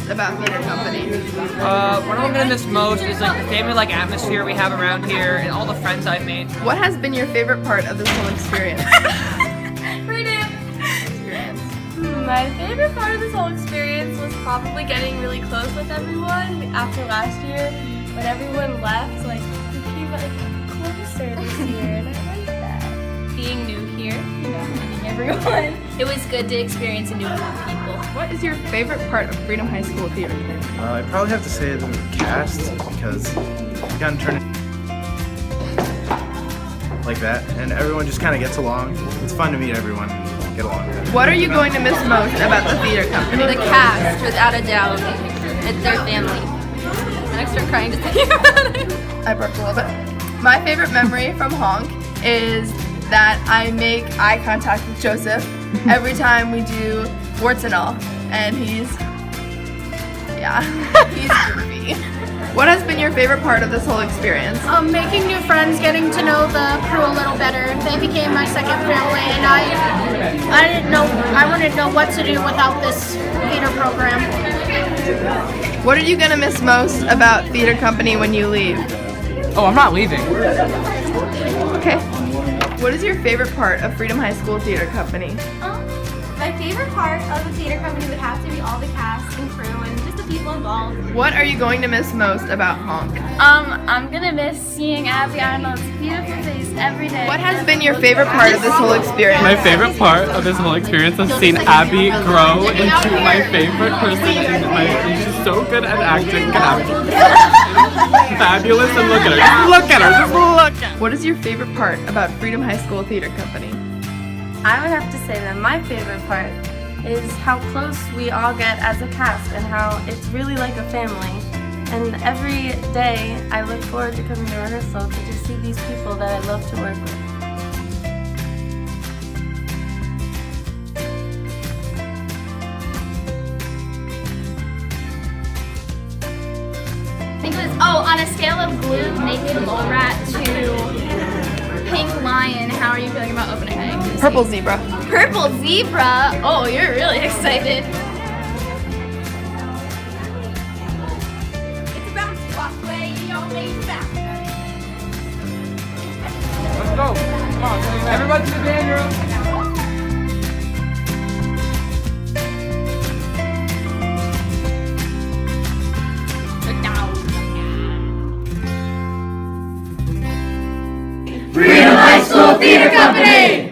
most about theater company? What I'm gonna miss most is like the family-like atmosphere we have around here and all the friends I've made. What has been your favorite part of this whole experience? My favorite part of this whole experience was probably getting really close with everyone after last year. When everyone left, like, we came like closer this year, and I like that. Being new here, you know, meeting everyone. It was good to experience a new group of people. What is your favorite part of Freedom High School Theater Company? I'd probably have to say the cast because you kind of turn it like that, and everyone just kind of gets along. It's fun to meet everyone and get along. What are you going to miss most about the theater company? The cast, without a doubt. It's their family. I start crying just thinking about it. I burped a little bit. My favorite memory from Honk is that I make eye contact with Joseph every time we do warts and all, and he's goofy. What has been your favorite part of this whole experience? Making new friends, getting to know the crew a little better. They became my second family, and I wouldn't know what to do without this theater program. What are you gonna miss most about theater company when you leave? Oh, I'm not leaving. Okay. What is your favorite part of Freedom High School Theater Company? My favorite part of the theater company would have to be all the cast and crew and just the people involved. What are you going to miss most about Honk? I'm gonna miss seeing Abby Arnold's beautiful face every day. What has been your favorite part of this whole experience? My favorite part of this whole experience is seeing Abby grow into my favorite person. She's so good at acting. Fabulous, and look at her. Just look at her. Just look at her. What is your favorite part about Freedom High School Theater Company? I would have to say that my favorite part is how close we all get as a cast and how it's really like a family. And every day I look forward to coming to rehearsal to just see these people that I love to work with. I think it was, on a scale of blue, naked mole rat to pink lion, how are you feeling about opening night? Purple zebra. Purple zebra? Oh, you're really excited. It's a bounce walkway, you don't make bounce. Let's go. Come on, everybody to the band room. Freedom High School Theater Company!